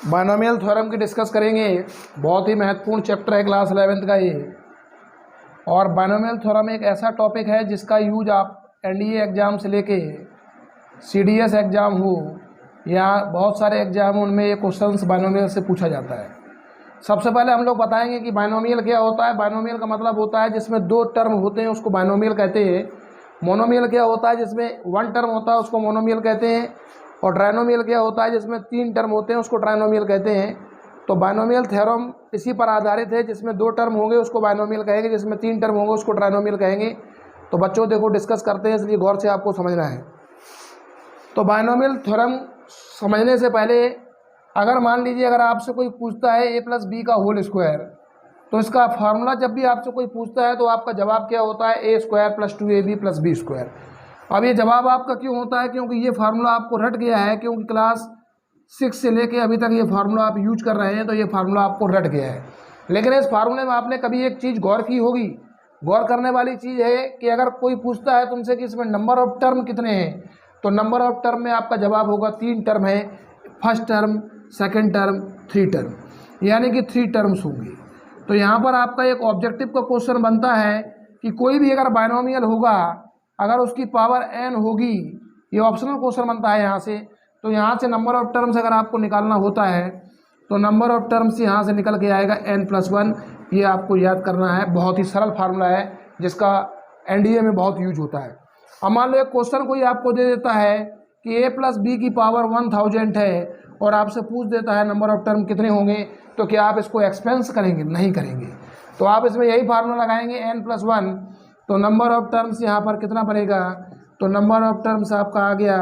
Binomial theorem की discuss करेंगे। बहुत ही महत्वपूर्ण चैप्टर है क्लास 11th का ये। और बायनोमियल थ्योरम एक ऐसा टॉपिक है जिसका यूज आप एनडीए एग्ज़ाम से लेके सीडीएस एग्ज़ाम हो या बहुत सारे एग्जाम हो, उनमें ये क्वेश्चंस बायनोमियल से पूछा जाता है। सबसे पहले हम लोग बताएंगे कि बायनोमियल क्या होता है। बायनोमियल का मतलब होता है जिसमें दो टर्म होते हैं, उसको बायनोमियल कहते हैं। मोनोमियल क्या होता है, जिसमें वन टर्म होता है, उसको मोनोमियल कहते हैं। और ट्राइनोमियल क्या होता है, जिसमें तीन टर्म होते हैं, उसको ट्राइनोमियल कहते हैं। तो बायनोमियल थ्योरम इसी पर आधारित है, जिसमें दो टर्म होंगे उसको बायनोमियल कहेंगे, जिसमें तीन टर्म होंगे उसको ट्राइनोमियल कहेंगे। तो बच्चों देखो डिस्कस करते हैं, इसलिए गौर से आपको समझना है। तो बायनोमियल थ्योरम समझने से पहले अगर मान लीजिए अगर आपसे कोई पूछता है a प्लस बी का होल स्क्वायर, तो इसका फार्मूला जब भी आपसे कोई पूछता है तो आपका जवाब क्या होता है, a square plus 2ab plus B square. अब ये जवाब आपका क्यों होता है, क्योंकि ये फार्मूला आपको रट गया है, क्योंकि क्लास 6 से लेके अभी तक ये फार्मूला आप यूज कर रहे हैं, तो ये फार्मूला आपको रट गया है। लेकिन इस फार्मूले में आपने कभी एक चीज़ गौर की होगी। गौर करने वाली चीज़ है कि अगर कोई पूछता है तुमसे कि इसमें नंबर ऑफ टर्म कितने हैं, तो नंबर ऑफ टर्म में आपका जवाब होगा तीन टर्म है, first term, second term, three term, यानी कि थ्री टर्म्स होंगी। तो यहाँ पर आपका एक ऑब्जेक्टिव का क्वेश्चन बनता है कि कोई भी अगर बायनोमियल होगा, अगर उसकी पावर n होगी, ये ऑप्शनल क्वेश्चन बनता है यहाँ से। तो यहाँ से नंबर ऑफ टर्म्स अगर आपको निकालना होता है तो नंबर ऑफ टर्म्स यहाँ से निकल के आएगा n+1। ये आपको याद करना है, बहुत ही सरल फार्मूला है जिसका एनडीए में बहुत यूज होता है। अब मान लो एक क्वेश्चन कोई आपको दे देता है कि a प्लस बी की पावर 1000 है और आपसे पूछ देता है नंबर ऑफ टर्म कितने होंगे, तो क्या आप इसको एक्सपेंस करेंगे? नहीं करेंगे। तो आप इसमें यही फार्मूला लगाएंगे n+1। तो नंबर ऑफ टर्म्स यहाँ पर कितना बनेगा, तो नंबर ऑफ टर्म्स आपका आ गया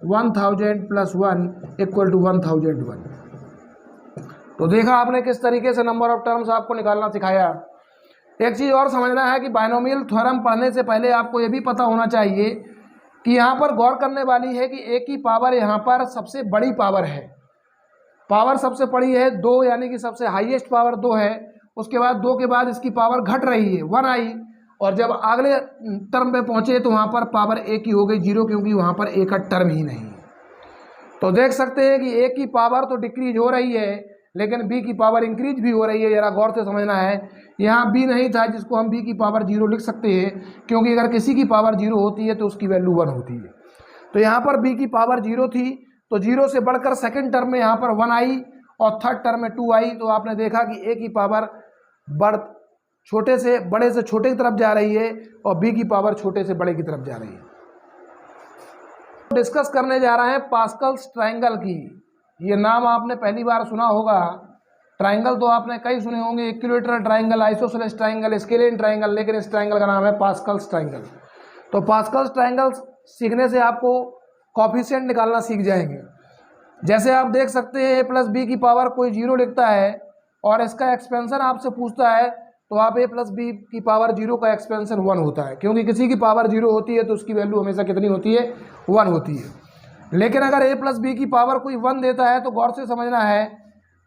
1000 + 1 = 1001। तो देखा आपने किस तरीके से नंबर ऑफ टर्म्स आपको निकालना सिखाया। एक चीज़ और समझना है कि बायनोमियल थ्योरम पढ़ने से पहले आपको ये भी पता होना चाहिए कि यहाँ पर गौर करने वाली है कि a की पावर यहाँ पर सबसे बड़ी पावर है। पावर सबसे बड़ी है 2, यानी कि सबसे हाईएस्ट पावर 2 है। उसके बाद 2 के बाद इसकी पावर घट रही है, 1 आई, और जब अगले टर्म पे पहुँचे तो वहाँ पर पावर a की हो गई 0, क्योंकि वहाँ पर a का टर्म ही नहीं है। तो देख सकते हैं कि a की पावर तो डिक्रीज हो रही है, लेकिन b की पावर इंक्रीज भी हो रही है। ज़रा गौर से समझना है, यहाँ b नहीं था जिसको हम b की पावर 0 लिख सकते हैं, क्योंकि अगर किसी की पावर 0 होती है तो उसकी वैल्यू 1 होती है। तो यहाँ पर b की पावर 0 थी, तो 0 से बढ़कर सेकंड टर्म में यहाँ पर 1 आई और थर्ड टर्म में 2 आई। तो आपने देखा कि a की पावर छोटे से बड़े से छोटे की तरफ जा रही है और b की पावर छोटे से बड़े की तरफ जा रही है। डिस्कस करने जा रहे हैं पास्कल्स ट्रायंगल की। ये नाम आपने पहली बार सुना होगा। ट्रायंगल तो आपने कई सुने होंगे, equilateral triangle, isosceles triangle, scalene triangle, लेकिन इस ट्रायंगल का नाम है पास्कल्स ट्रायंगल। तो पास्कल्स ट्रायंगल सीखने से आपको कॉफिशिएंट निकालना सीख जाएंगे। जैसे आप देख सकते हैं a प्लस बी की पावर कोई 0 लिखता है और इसका एक्सपेंशन आपसे पूछता है, तो आप a प्लस बी की पावर 0 का एक्सपेंशन 1 होता है, क्योंकि किसी की पावर 0 होती है तो उसकी वैल्यू हमेशा कितनी होती है, 1 होती है। लेकिन अगर a प्लस बी की पावर कोई 1 देता है तो गौर से समझना है,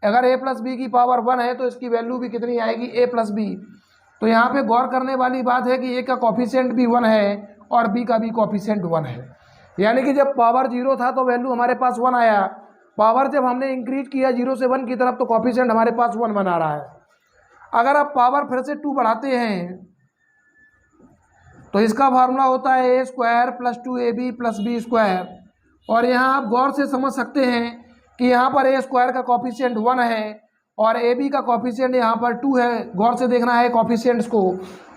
अगर a प्लस बी की पावर 1 है तो इसकी वैल्यू भी कितनी आएगी, a प्लस बी। तो यहाँ पे गौर करने वाली बात है कि a का कॉफिशिएंट भी 1 है और b का भी कॉफिशिएंट 1 है। यानी कि जब पावर 0 था तो वैल्यू हमारे पास 1 आया, पावर जब हमने इंक्रीज किया 0 से 1 की तरफ तो कॉफिशिएंट हमारे पास 1 बना रहा है। अगर आप पावर फिर से 2 बढ़ाते हैं तो इसका फार्मूला होता है a square plus 2ab plus B square. और यहाँ आप गौर से समझ सकते हैं कि यहाँ पर a स्क्वायर का कॉफिशिएंट 1 है और ab का कॉफिशिएंट यहाँ पर 2 है। गौर से देखना है कॉफिशिएंट्स को,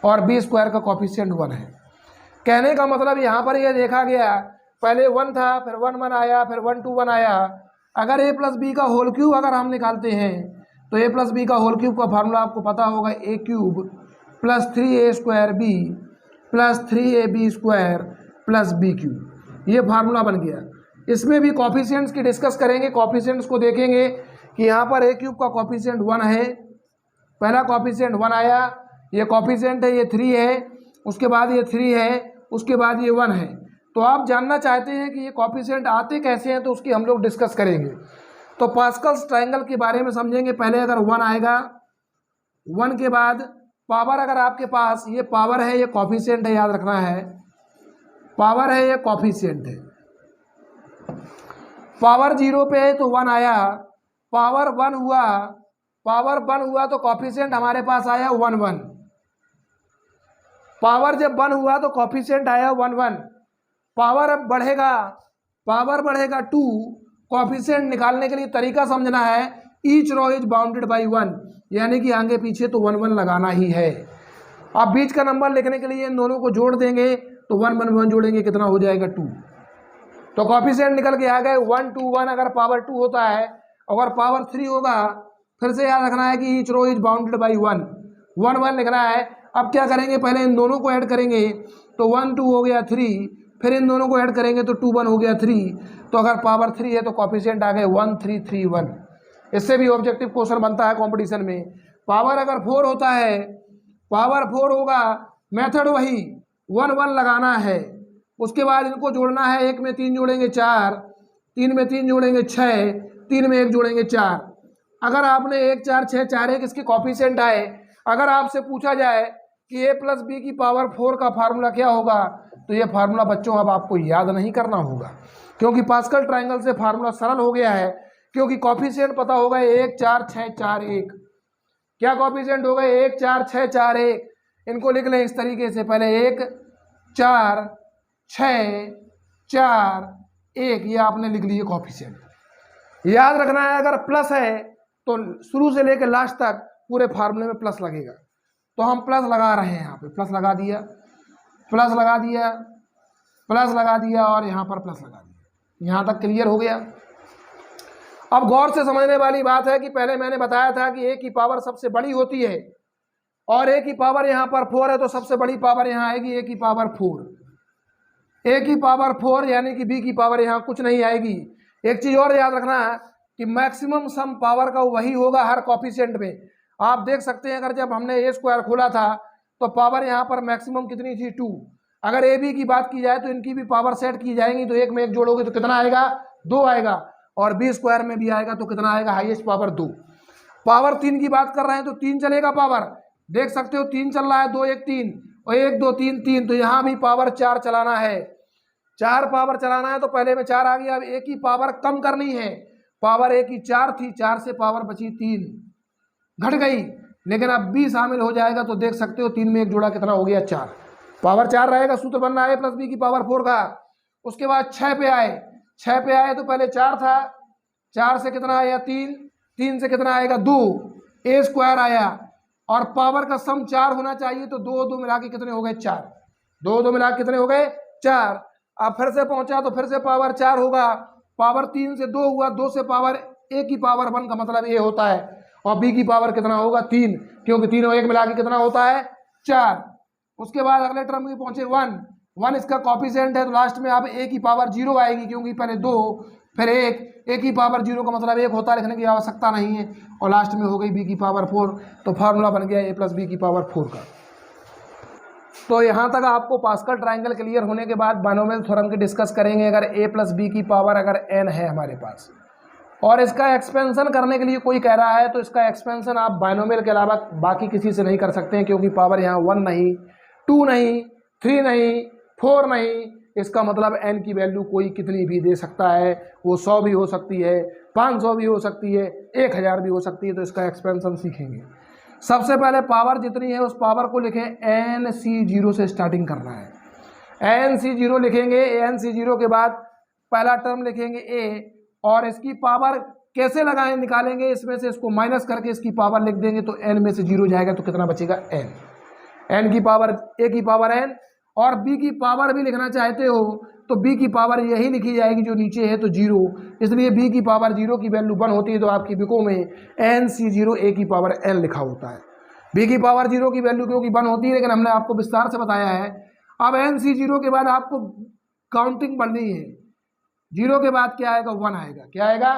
और b स्क्वायर का कॉफिशिएंट 1 है। कहने का मतलब यहाँ पर यह देखा गया, पहले 1 था, फिर 1 1 आया, फिर 1 2 1 आया। अगर a प्लस बी का होल क्यूब अगर हम निकालते हैं तो a प्लस बी का होल क्यूब का फार्मूला आपको पता होगा, a³ plus 3a² plus 3ab² plus b³। ये फार्मूला बन गया। इसमें भी कॉफिशिएंट्स की डिस्कस करेंगे। कॉफिशिएंट्स को देखेंगे कि यहाँ पर a³ का कॉफिशिएंट 1 है, पहला कॉफिशिएंट 1 आया, ये कॉफिशिएंट है, ये 3 है, उसके बाद ये 3 है, उसके बाद ये 1 है। तो आप जानना चाहते हैं कि ये कॉफिशिएंट आते कैसे हैं, तो उसकी हम लोग डिस्कस करेंगे। तो पास्कल्स ट्रायंगल के बारे में समझेंगे। पहले अगर 1 आएगा, 1 के बाद पावर, अगर आपके पास ये पावर है, ये कॉफिशिएंट है, याद रखना है, पावर है, ये कॉफिशिएंट है। पावर 0 पे है तो 1 आया, पावर 1 हुआ तो कॉफिशिएंट हमारे पास आया 1 1। पावर जब 1 हुआ तो कॉफिशिएंट आया 1 1। पावर अब बढ़ेगा 2। कॉफिशिएंट निकालने के लिए तरीका समझना है, each row is bounded by 1, यानी कि आगे पीछे तो 1 1 लगाना ही है। अब बीच का नंबर लिखने के लिए इन दोनों को जोड़ देंगे तो 1 1 1 जोड़ेंगे, कितना हो जाएगा 2। तो कॉफिशिएंट निकल के आ गए 1 2 1। अगर पावर 2 होता है, अगर पावर 3 होगा, फिर से याद रखना है कि each row is bounded by 1 1 लिखना है। अब क्या करेंगे, पहले इन दोनों को ऐड करेंगे तो 1 2 हो गया 3, फिर इन दोनों को ऐड करेंगे तो 2 1 हो गया 3। तो अगर पावर 3 है तो कॉफिशिएंट आ गए 1 3 3 1। इससे भी ऑब्जेक्टिव क्वेश्चन बनता है कंपटीशन में। पावर अगर 4 होता है, पावर 4 होगा, मेथड वही 1 1 लगाना है। उसके बाद इनको जोड़ना है, 1 में 3 जोड़ेंगे 4, 3 में 3 जोड़ेंगे 6, 3 में 1 जोड़ेंगे 4। अगर आपने 1 4 6 4 1 इसके कॉफिशिएंट आए, अगर आपसे पूछा जाए कि a प्लस बी की पावर 4 का फार्मूला क्या होगा, तो ये फार्मूला बच्चों अब आपको याद नहीं करना होगा, क्योंकि पास्कल ट्रायंगल से फार्मूला सरल हो गया है। क्योंकि कॉफिशिएंट पता होगा 1 4 6 4 1। क्या कॉफिशिएंट हो गए 1 4 6 4 1। इनको लिख लें इस तरीके से, पहले 1 4 6 4 1, ये आपने लिख लिए कॉफिशिएंट। याद रखना है अगर प्लस है तो शुरू से लेकर लास्ट तक पूरे फार्मूले में प्लस लगेगा। तो हम प्लस लगा रहे हैं, यहाँ पे प्लस लगा दिया, प्लस लगा दिया, प्लस लगा दिया और यहाँ पर प्लस लगा दिया। यहाँ तक क्लियर हो गया। अब गौर से समझने वाली बात है कि पहले मैंने बताया था कि a की पावर सबसे बड़ी होती है और a की पावर यहाँ पर 4 है, तो सबसे बड़ी पावर यहाँ आएगी a की पावर 4। a की पावर 4 यानी कि b की पावर यहाँ कुछ नहीं आएगी। एक चीज़ और याद रखना है कि मैक्सिमम सम पावर का वही होगा हर कॉफिशिएंट में। आप देख सकते हैं, अगर जब हमने a स्क्वायर खोला था तो पावर यहाँ पर मैक्सिमम कितनी थी 2। अगर ए बी की बात की जाए तो इनकी भी पावर सेट की जाएंगी, तो 1 में 1 जोड़ोगे तो कितना आएगा 2 आएगा, और बी स्क्वायर में भी आएगा तो कितना आएगा, हाईएस्ट पावर 2। पावर 3 की बात कर रहे हैं तो 3 चलेगा पावर, देख सकते हो 3 चल रहा है, 2 1 3 और 1 2 3 3, तो यहाँ भी पावर 4 चलाना है। 4 पावर चलाना है तो पहले में 4 आ गया। अब ए की पावर कम करनी है, पावर ए की 4 थी, 4 से पावर बची 3, घट गई, लेकिन अब बी शामिल हो जाएगा तो देख सकते हो 3 में 1 जोड़ा कितना हो गया 4, पावर 4 रहेगा। सूत्र बनना है प्लस बी की पावर 4 का। उसके बाद 6 पे आए, 6 पे आए तो पहले 4 था, 4 से कितना आया 3, 3 से कितना आएगा 2, ए स्क्वायर आया, और पावर का सम 4 होना चाहिए तो 2 2 मिला के कितने हो गए 4, 2 2 मिला के कितने हो गए 4। अब फिर से पहुंचा तो फिर से पावर 4 होगा, पावर 3 से 2 हुआ, 2 से पावर ए की पावर 1 का मतलब ए होता है, और बी की पावर कितना होगा 3, क्योंकि 3 और 1 मिला के कितना होता है 4। उसके बाद अगले टर्म में पहुंचे 1 1 इसका कॉफिशिएंट है, तो लास्ट में अब ए की पावर 0 आएगी, क्योंकि पहले 2 फिर 1, ए की पावर 0 का मतलब 1 होता है, लिखने की आवश्यकता नहीं है, और लास्ट में हो गई बी की पावर 4। तो फार्मूला बन गया ए प्लस बी की पावर 4 का। तो यहाँ तक आपको पास्कल ट्रायंगल क्लियर होने के बाद बायनोमियल थ्योरम की डिस्कस करेंगे। अगर ए प्लस बी की पावर अगर n है हमारे पास और इसका एक्सपेंशन करने के लिए कोई कह रहा है, तो इसका एक्सपेंशन आप बायनोमियल के अलावा बाकी किसी से नहीं कर सकते हैं, क्योंकि पावर यहाँ 1 नहीं, 2 नहीं, 3 नहीं, 4 नहीं, इसका मतलब n की वैल्यू कोई कितनी भी दे सकता है, वो 100 भी हो सकती है, 500 भी हो सकती है, 1000 भी हो सकती है। तो इसका एक्सपेंशन सीखेंगे। सबसे पहले पावर जितनी है उस पावर को लिखें, NC0 से स्टार्टिंग करना है, NC0 लिखेंगे। NC0 के बाद पहला टर्म लिखेंगे a, और इसकी पावर कैसे लगाएं निकालेंगे, इसमें से इसको माइनस करके इसकी पावर लिख देंगे, तो n में से 0 जाएगा तो कितना बचेगा n की पावर a की पावर n, और b की पावर भी लिखना चाहते हो तो b की पावर यही लिखी जाएगी जो नीचे है, तो 0, इसलिए b की पावर 0 की वैल्यू 1 होती है, तो आपकी बिको में NC0 a की पावर n लिखा होता है। b की पावर 0 की वैल्यू क्योंकि 1 होती है, लेकिन हमने आपको विस्तार से बताया है। अब NC0 के बाद आपको काउंटिंग बढ़नी है, 0 के बाद क्या आएगा 1 आएगा, क्या आएगा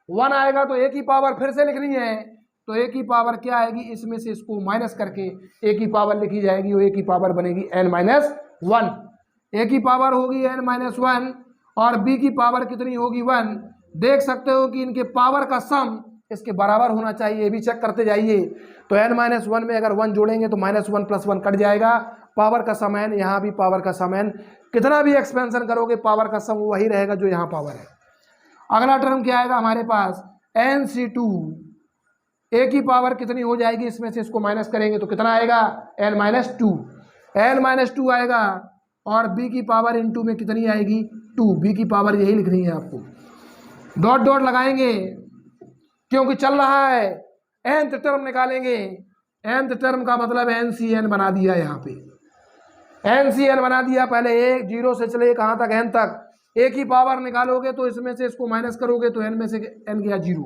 1 आएगा, तो a की पावर फिर से लिखनी है, तो a की पावर क्या आएगी, इसमें से इसको माइनस करके a की पावर लिखी जाएगी, और a की पावर बनेगी n-1, a की पावर होगी n-1 और b की पावर कितनी होगी 1। देख सकते हो कि इनके पावर का सम इसके बराबर होना चाहिए, ये भी चेक करते जाइए। तो n-1 में अगर 1 जोड़ेंगे तो -1 + 1 कट जाएगा, पावर का सम n, यहाँ भी पावर का सम n, कितना भी एक्सपेंशन करोगे पावर का सम वही रहेगा जो यहाँ पावर है। अगला टर्म क्या आएगा हमारे पास, NC2, ए की पावर कितनी हो जाएगी, इसमें से इसको माइनस करेंगे तो कितना आएगा, n-2, n-2 आएगा, और b की पावर इनटू में कितनी आएगी, 2, b की पावर यही लिखनी है आपको, डॉट डॉट लगाएंगे क्योंकि चल रहा है, nth टर्म निकालेंगे, nth टर्म का मतलब NCN बना दिया, यहाँ पे NCN बना दिया, पहले एक 0 से चले कहाँ तक, n तक, a की पावर निकालोगे तो इसमें से इसको माइनस करोगे तो n में से n गया 0,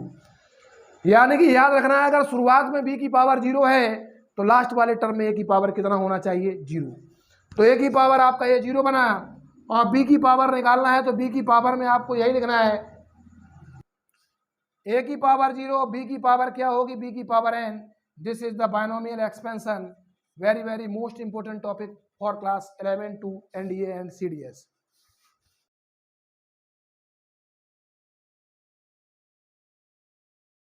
यानी कि याद रखना है अगर शुरुआत में b की पावर 0 है तो लास्ट वाले टर्म में a की पावर कितना होना चाहिए, 0। तो a की पावर आपका ये 0 बना, और b की पावर निकालना है तो b की पावर में आपको यही लिखना है, a की पावर 0, b की पावर क्या होगी, b की power n। This is the binomial expansion, very very most important topic for class 11 to NDA and CDS।